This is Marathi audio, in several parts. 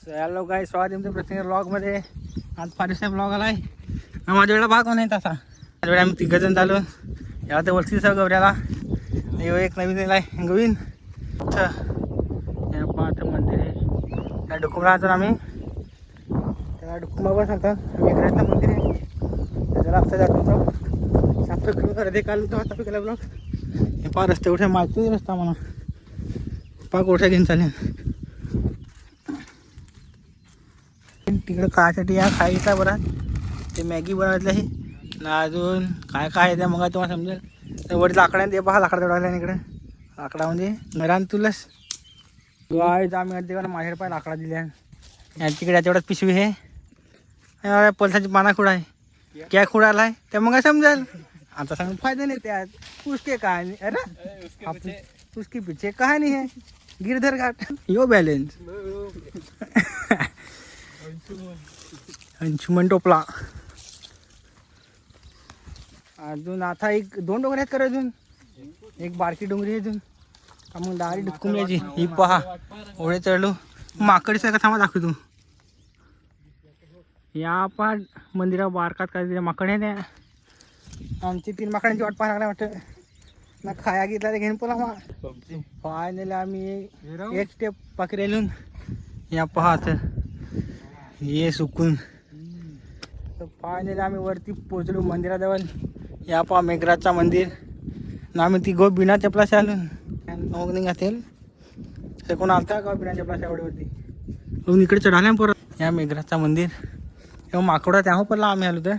हॅलो गाईस, स्वागत तुमचं प्रत्येक ब्लॉगमध्ये. आज फारसा ब्लॉग आलाय. माझ्या वेळेला भाग नाही तसा. माझ्या वेळेला आम्ही तिघंजण झालो. याला तर वरती सगळं गवऱ्याला एक नवीन आहे गवीन. या पाठ मंदिर आहे. त्या डुकुमला तर आम्ही त्याला डुकुमा पण सांगतात. आम्ही इकडेचं मंदिर आहे त्याला आता जातो. 7 किलोमीटर अर्धे काढलो तो आता केला ब्लॉग. हे पा रस्ते उठे माहिती रस्ता मला पाक ओठ्या घेऊन चालेल. तिकडं खायसाठी या खायचा बरा ते मॅगी बनवायचं आहे ना. अजून काय काय आहे त्या मग तुम्हाला समजेल. तर वरती लाकडाने ते पहा लाकडा तोडायला इकडे लाकडा म्हणजे घरान तुलस गायच आम्ही अर्धे का माझ्या पाय लाकडा दिल्या. तिकडे याच्यावरच पिशवी आहे. पलसाची पाना खुडा आहे क्या खुडाला आहे त्या मग समजेल. आता सांगून फायदा नाही त्यात उसके कहानी. अरे उसके पीछे कहानी है गिरधर घाट यो बॅलेन्स. अंशुमन टोपला अजून आता 1-2 डोंगऱ्यात कर. अजून एक बारकी डोंगरी अजून मग दारी डुकुमल्याची ही पहा. ओढे चढलो माकडी सगळं थांबा दाखवतो. या पहा मंदिरा बारकात काय माकड आहे त्या. आमची 3 माकडांची वाट पाहायला वाटतं ना. खाया घेतला ते घेऊन पोला मग फायनली आम्ही एक स्टेप पकडेलून या पहा तर ये सुकून. तर फायनली आम्ही वरती पोचलो मंदिराजवळ. या पहा मेघराजचा मंदिर ना. आम्ही ती बिना चपलाशी आलो. मग निघातील ते कोण आलता का बिना चपलाशी आवडीवरती मग इकडे चढाल्या परत. या मेघराजचा मंदिर तेव्हा माकडा त्याहून पडला आम्ही आलो. तर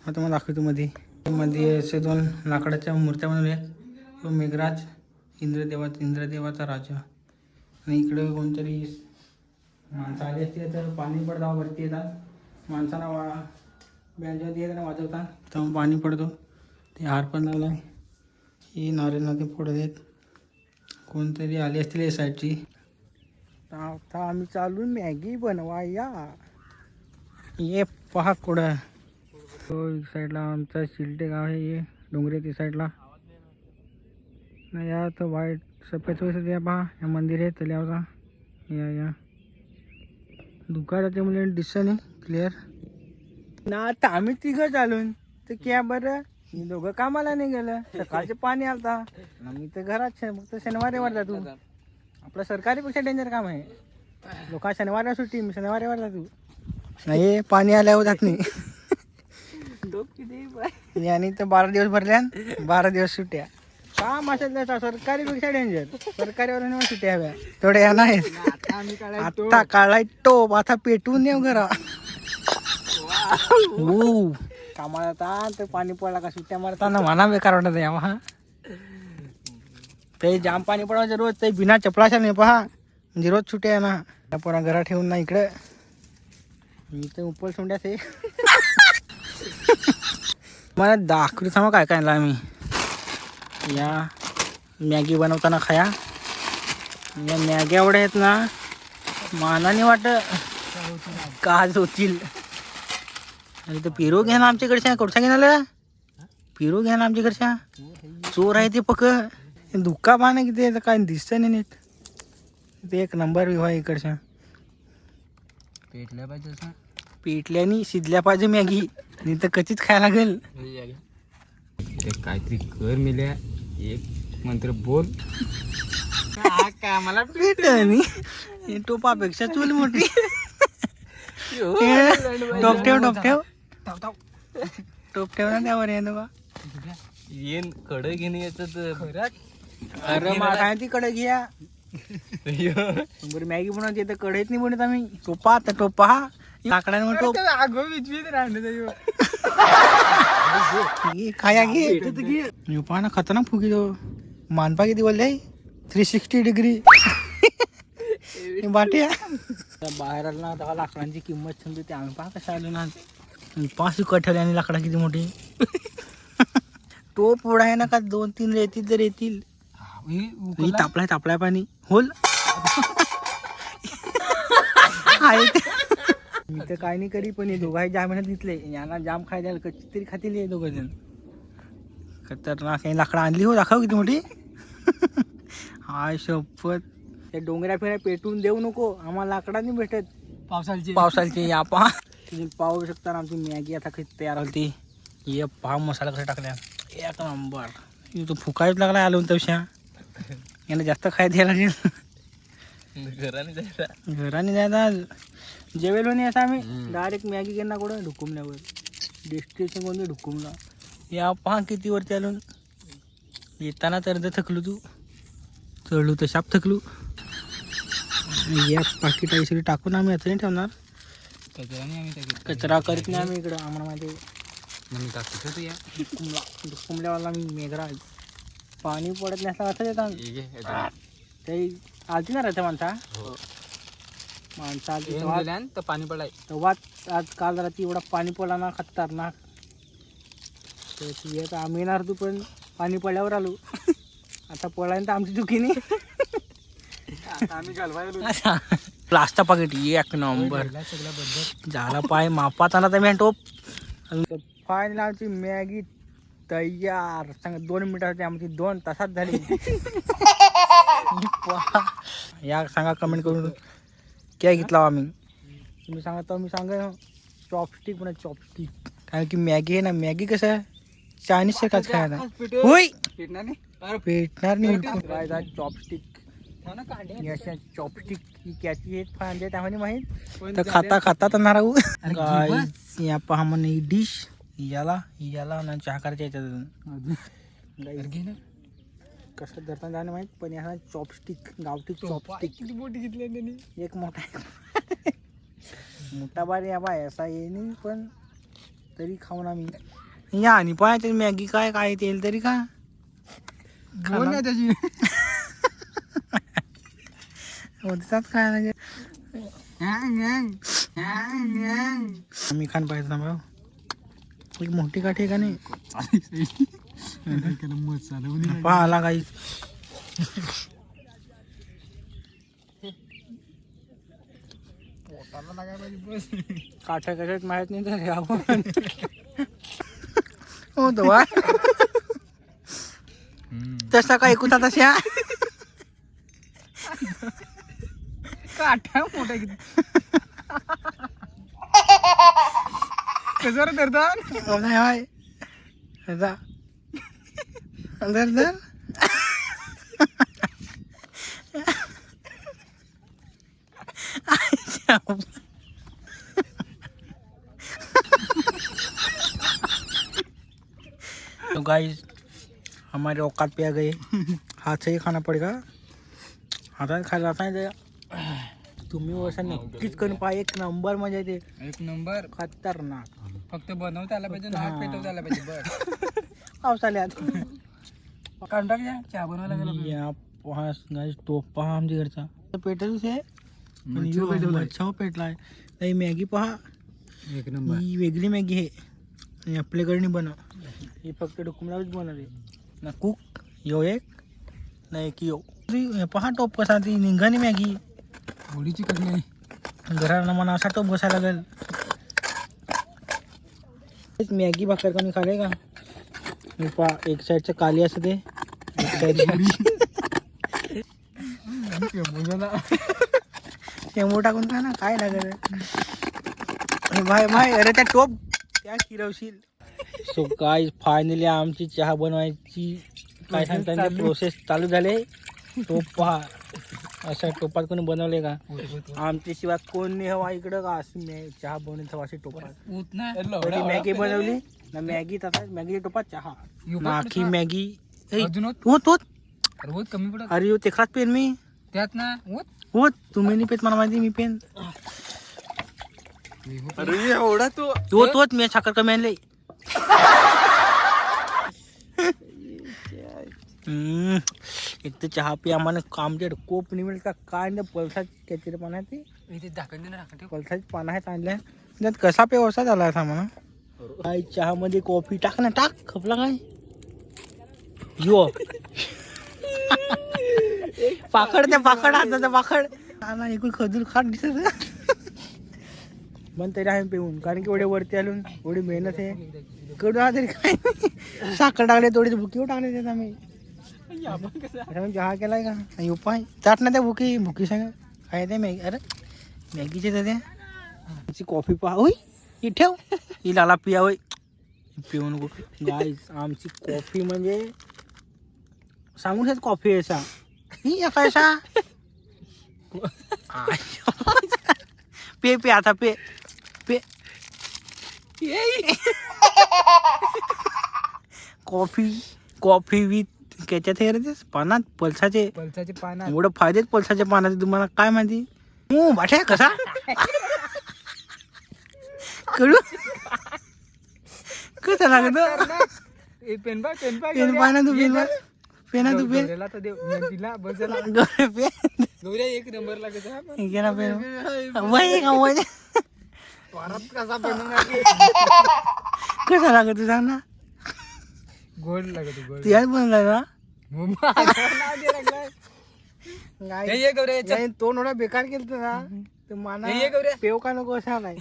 आता मला दाखवतो मध्ये असे 2 लाकडाच्या मूर्त्या बनवल्या. तो मेघराज इंद्रदेवाचा राजा. आणि इकडे कोणतरी माणसं आली असते तर पाणी पडता वरती येतात. माणसांना बँजवरती येताना वाजवतात तर पाणी पडतो. ते हार पण लावला आहे. ही नारळ ते फोडत आहेत. कोणतरी आली असतील या साईडची. आता आम्ही चालू मॅगी बनवाया. ये पहा कुठं तो एक साईडला आमचा शिल्टे गाव आहे. ये डोंगरे ती साईडला नाही. या तर वाईट सफेद वैसे या पहा या मंदिर आहे तल्यावरचा. या दुकान जाते म्हणजे दिसत नाही क्लिअर ना. आता आम्ही 3घं चालून तर क्या बरं मी 2घं कामाला नाही गेलं. सकाळचे पाणी आलता मी तर घरात फक्त शनिवारी वर जातो. आपलं सरकारीपेक्षा डेंजर काम आहे. लोक शनिवारी सुट्टी मी शनिवारी वर जातो. नाही पाणी आल्यावर जात नाही. आणि तर 12 दिवस भरल्यान 12 दिवस सुट्ट्या काम असेल तर सरकारीपेक्षा डेंजर. सरकारीवर सुट्ट्या हव्या तेवढ्या या नाही. आता काढाय टोप आता पेटवून येऊ घरा. कामाला जाता तर पाणी पडला का सुट्ट्या मारताना म्हणा बेकार वाटत यावा. ते जाम पाणी पडायचं रोज. ते बिना चपलाशा नाही पहा म्हणजे रोज सुट्ट्या आहे ना. त्या पोरा घरा ठेवून ना इकडे मी तर उपल सोंड्याच आहे. मला दाखवली थांबा काय काय आम्ही या मॅगी बनवताना खाया. या मॅग्या एवढ्या आहेत ना मानाने वाट काज होतील. अरे तर पिरो घ्या ना आमच्याकडच्या. कुठच्या घेणार पिरो घ्या ना आमच्याकडच्या. चोर आहे ते पक दुःखा पाहा ना किती काय दिसत नाही नीट. ते एक नंबर विवाह इकडच्या. पेटल्या पाहिजे पेटल्यानी शिजल्या पाहिजे मॅगी नाही तर कधीच खायला लागेल. काहीतरी कर मिल्या एक मंत्र बोल. काय मला पेट टोपापेक्षा चूल मोठी. टोप ठेव ना त्यावर येन कड घेणे याच. अरे मला ती कडे घ्या बरं मॅगी बनवते तर कढईत नाही बनवत आम्ही. टोपा तर टोपा हा लाकडाने टोप खाया घे पहा ना. खतरनाक फुगी तो मानपा किती बोलले 360 डिग्री बाट्या. बाहेर आला ना तेव्हा लाकडांची किंमत समजते. ते आम्ही पहा कशा आलो ना. 5 कठवले आणि लाकडा किती मोठी. टोप उडा आहे ना का 2-3 येतील तर येतील. तापलाय पाणी होल. मी तर काय नाही करी पण हे दोघाही जाम घेतले. यांना जाम खायला कच्ची तरी खातील हे 2 जण. खतरनाक लाकडा आणली हो. दाखव किती मोठी. हाय शपथ. त्या डोंगऱ्या फिरा पेटून देऊ नको आम्हाला लाकडा नाही भेटत. पावसाळची या पहा तुम्ही पाहू शकता ना आमची मॅगी आता कशी तयार होती. ये पहा मसाला कसा टाकल्या एक नंबर. तो फुकायच लागला आलो तशा यानं जास्त खाय द्यायला लागेल. घराने जायचा जेवेलो नाही असं आम्ही डायरेक्ट मॅगी घेणार कुठं ढुकुमल्यावर डेस्टिनेशन कोणतं ढुकुमला. या पहा किती वरती आलो येताना तर थकलो तू चढलो तर शाप थकलो. या पाकिट आईसरी टाकून आम्ही असं नाही ठेवणार. कचरा करीत नाही आम्ही इकडं आम्हाला माहिती ढुकुमल्यावाला मी मेघरा पाणी पडत नाही असं असं येतात ते आलती ना राहते माणसा आलती तर पाणी पडाय तेव्हाच आज काल रात्री एवढा पाणी पडला ना खतरनाक. येत आम्ही येणार तू पण पाणी पडल्यावर आलो. आता पडल्यानंतर आमची चुकी नाही. आम्ही घालवायला प्लास्टर पाकिट एक नंबर झाला पाय मापात आला तर मी टोप. फायनल आमची मॅगी तयार. सांगा 2 मिनिटासाठी आमची 2 तासात झाली. या सांगा कमेंट करून काय घेतला आम्ही तुम्ही सांगा तर मी सांगा चॉपस्टिक पण चॉपस्टिक कारण की मॅगी आहे ना मॅगी कसं आहे चायनीज सारखाच खायला होय पेटणार नाही. चॉपस्टिक चॉपस्टिक ही कॅची आहेत फांदे त्यामध्ये माहीत तर खाता खाता तर ना राहू. या पहा म्हणे डिश याला ना चहा करायच्या याच्यातून कसं धरता जाणं माहीत पण ह्या चॉपस्टिक गावठी चॉपस्टिक किती मोठी घेतली त्यांनी एक मोठा बारी या बाय असा ये नाही पण तरी खाऊन आम्ही या आणि पाहायचं मॅगी काय काय तेल तरी का त्याची काय म्हणजे आम्ही खान पाहिजे ना भाऊ एक मोठी काठी का नाही पहा आला काही काठ्या कशात माहित नाही तर आपण हो तो तसा काय ऐकूता तशा काठ्या मोठ्या किती कसं धरतात हाय धर धर तो गाइस हमारे औकात पे आ गए हाथ से ही खाना पड़ेगा हाथ खायला आता तुम्ही वसा नक्कीच करून पहा एक नंबर मजा येते एक नंबर खतरनाक. फक्त बनवता आला पाहिजे ना पेटवता आला पाहिजे बस पावसाळ्यात काढून टाक या चहा बनवायला गेलो या पहा गाइस टोप पहा आमच्या घरचा पेटलच आहे मच्छा पेटलाय नाही मॅगी पहा एक नंबर ही वेगळी मॅगी आहे आणि आपल्याकडे बनव ही फक्त डुकुमलाच बनवली ना कुक यो एक नाही की यो पहा टोप कसा ती निघाली मॅगी होळीची कधी नाही घराला मला असा टोप बसायला लागेल. मॅगी भाकर कमी खाले का मी पहा एक साईडचं काली असं ते एक टेंबू टाकून खा ना काय लागेल भाई भाई अरे त्या टोप त्या किरवशील. सो गाइस फायनली आमची चहा बनवायची काय सांगता प्रोसेस चालू झाले. टोप पहा अशा टोपात कोणी बनवले का आमच्या शिवाय कोण नाही हवा इकडं का असं चहा बनवून हवा अशी टोपात मॅगी बनवली ना मॅगी तसा मॅगीच्या टोपात चहा नाखी मॅगी होत होत कमी पडत अरे ते खात पेन मी त्यात ना होत तुम्ही नाही पेत मला माहिती मी पेन अरे एवढा तो होत मी साखर कमी आणले. एक तर चहा पी आम्हाला आमच्याकडे कोप नाही मिळत का काय नाही पलसाची त्याचे पान आहे ते पलसाची पानं आहेत आणल्या त्यात कसा व्यवसा झाला असा म्हणा काय चहामध्ये कॉफी टाक ना टाक खपला काय यो पाकड त्या पाकड हाताचा पाकड आला एकूण खजूर खाट दिसत पण तरी आम्ही पिऊन कारण की एवढे वरती आलून एवढी मेहनत आहे कडू हा तरी काय साखर टाकले थोडीच भुकी टाकले त्यात आम्ही चहा केलाय का उपाय चाट ना त्या भुकी सांग काय ते मॅगी अरे मॅगीचे तर त्या कॉफी पहा होय ही ठेव ही लाला पिया होय पिऊ नको गाईस आमची कॉफी म्हणजे सांगू शकत कॉफी आहे असा ही कसा पे पे आता पे पे कॉफी विथ त्याच्यात हे रे पानात पल्साचे पाना एवढं फायदेच पल्साच्या पानाचे तुम्हाला काय माहिती भाषा कसा कळू कसा लागत पेन पेन पाना तू पेन तू पेन एक नंबर लागत गेला पेन वय का वय कसा बनवून कसा लागत तू सांग ना गोड लागत गोड त्याच बनला ना तो नोडा बेकार केलं ना तर माना पेव का नको असा नाही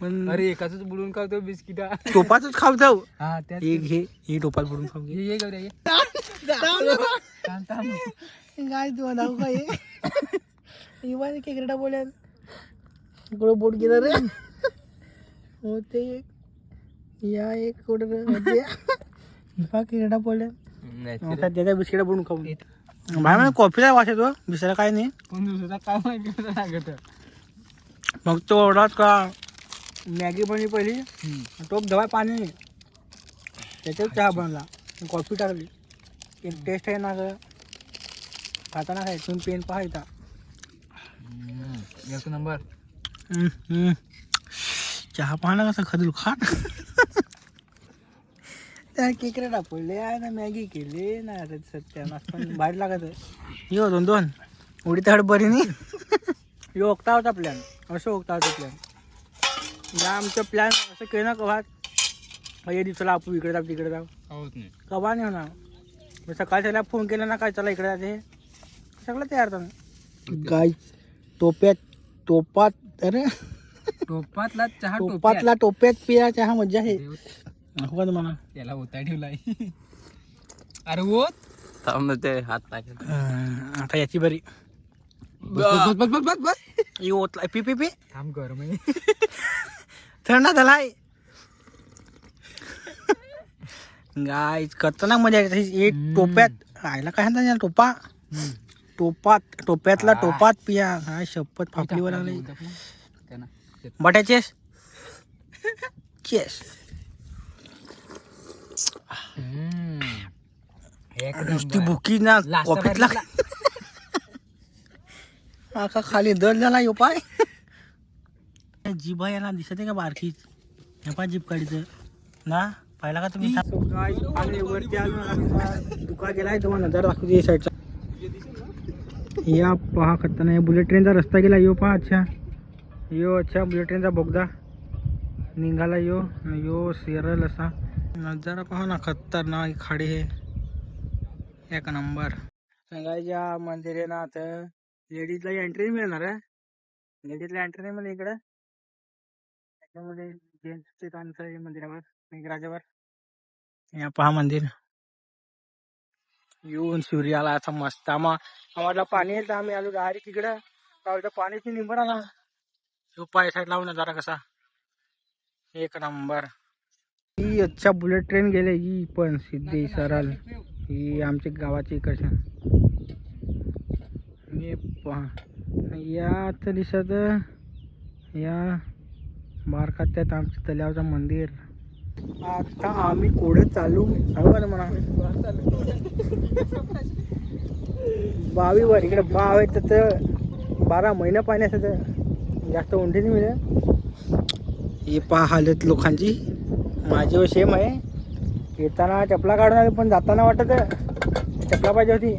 पण अरे एकाच बुडून खावतो बिस्किटा टोपातच खाव जाऊ हा त्या एक हे टोपात बुडून खाऊ घे ये गौऱ्या ये काय तू दाखव काय इवान केकडा बोल्या कुठं बोट गेलं रे हो ते एक या एक कुठं केकडा बोल्या आता त्याच्या बिस्किट बुडून खाऊ भाई मला कॉफीला वास येतो दुसरा काय नाही कोण दुसरा काय माहिती लागत मग तो एवढाच का मॅगी बनली पहिली टोप धवाय पाणी त्याच्यात चहा बनला कॉफी टाकली एक टेस्ट आहे ना ग खाताना काय तुम्ही पेन पाहायचा एक नंबर चहा पाहना कसा खदूल खा त्या केकडे टापले आहे ना मॅगी केली ना सत्यानाश पण बाहेर लागत यो दोन उडी तर बरी नाही यो ओकता होता प्लॅन असं ओकता होता प्लॅन या आमचं प्लॅन असं केलं ना कवात ये दिवसाला आपण इकडे जाऊ तिकडे जाऊ कवा नाही होणार सकाळी त्याला फोन केला ना काय चला इकडे जाते सगळं तयार तर गाय टोपात अरे टोपातला चहा टोपातला टोप्यात पिया चहा मज्जा आहे हो म्हणा त्याला होता ठेवलाय अरे हो ते हात आता याची बरी बस बस बस बस बस ओतला पी पी पी थांब गरम आहे थंड झालाय गाय खतरनाक मजा येते टोप्यात आयला काय म्हणतात टोपा टोप्यातला टोपात पिया काय शपथ फापलीवर लागली बटाचेस चेस नुसती भुकी ना कॉफीतला आका खाली दर झाला यो पाय जिभा याला दिसत आहे का बारकीच हे पाय जीप काढीचं ना पाहिला का तुम्ही वरती दुका गेलाय तुम्हाला नजर दाखवते या साईडचा या पहा खतरनाक बुलेट ट्रेनचा रस्ता गेला यो पहा अच्छा यो अच्छा बुलेट ट्रेनचा बोगदा निघाला यो यो सिरल असा नजारा पहा ना खतरनाक खाडी हे एक नंबर सांगायच्या मंदिर आहे ना आता लेडीजला एंट्री मिळणार आहे लेडीजला एंट्री नाही मला इकडं त्याच्यामध्ये जेंट्सचे त्यांचं आहे मंदिरावर मेघराजावर या पहा मंदिर येऊन सूर्याला असा मस्त आम्हाला पाणी येतं आम्ही आलो डायरेक्ट तिकडं त्यावेळेला पाणीच निंबर आला तो पाय साईड लावून नजारा कसा एक नंबर ही अच्छा बुलेट ट्रेन गेले ही पण सिद्धी सरळ ही आमच्या गावाची इकडच्या हे पहा या तर दिसत या बारकात्यात आमच्या तल्यावचं मंदिर आता आम्ही कोडे चालू सांगू ना म्हणा बावीवर इकडे बाव आहे तर 12 महिने पाणी असतं जास्त उंडी नाही मिळेल हे पहा हालत लोकांची माझी सेम आहे येताना चपला काढून आली पण जाताना वाटत चपला पाहिजे होती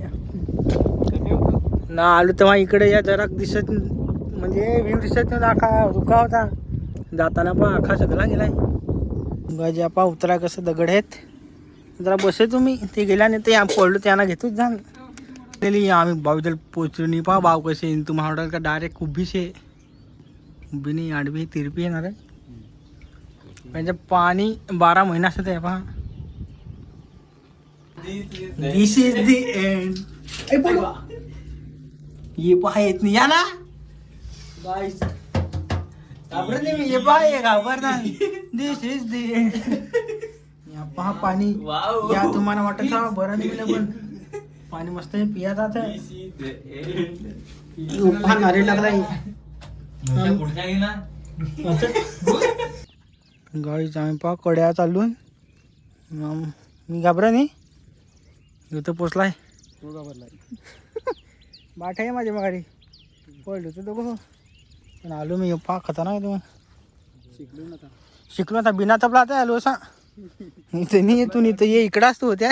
ना आलो तेव्हा इकडे या जरा दिसत म्हणजे व्ह्यू दिसत नव्हता आखा रुका होता जाताना पण आखा सगळा गेलाय गजा पा उतरा कसं दगड आहेत जरा बसे तुम्ही ते गेल्या नाही ते पडलो त्यांना घेतोच जा आम्ही बावजल पोचलो नाही पहा बाव कसे येईन तुम्हाला का डायरेक्ट उभीचे उभी नाही आडवी तिरपी येणार आहे म्हणजे पाणी 12 महिना असतं ते पहा दिस इज द एंड ये पहा येत नाही या ना गाईस घाबरत नाही मी, हे बाय घाबरणार. दिस इज द पहा पाणी. या तुम्हाला वाटत हा बरं निघलं पण पाणी मस्त आहे पिया जात. पहा नारळ लागलाय. गाईच आम्ही पहा कड्या चालून. मी घाबरा नाही. इथं पोचलाय. तो घाबरलाय. बाट आहे माझ्या माघारी. पडलो तर दोघं पण आलो मी. पहा खतरनाक आहे तुम्ही. शिकलो आता बिना तपला आता आलो असा. इथं नाही येतून इथं ये इकडाच तू होत्या.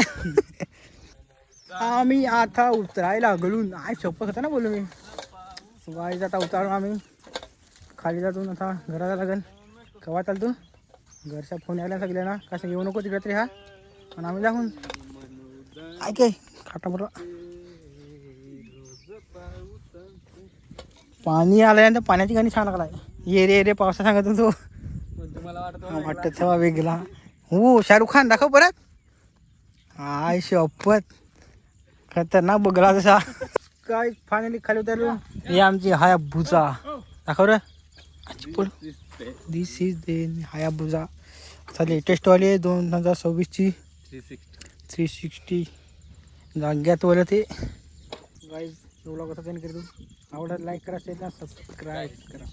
आम्ही आता उतरायला लागलो. आय सोपं होतं ना बोललो मी. गाईच आता उतारू आम्ही. खाली जातो आता घराला लागेल. केव्हा चालतो घरचा फोन यायला सगळ्यांना कसं येऊ नको तिकडे तरी. हा आणि आम्ही जाऊन ऐक खाटा बरोबर पाणी आल्यानंतर पाण्याची गाणी छान लागलाय. ये रे रे पावसा सांगत होतो. वाटत तेव्हा वेगळा. हो शाहरुख खान दाखव परत. आय शपथ खतरनाक बघला तसा. काय फायनली खाली उतरलो. हे आमची हायाबुसा दाखव रे. दिस इज द हायाबुसा. आता लेटेस्ट वाली 2026ची 360 जाग्यात वाला ते. गाईज एवढा कसा त्यांनी करतो. आवडत लाईक करा, शेअर करा, सबस्क्राईब करा.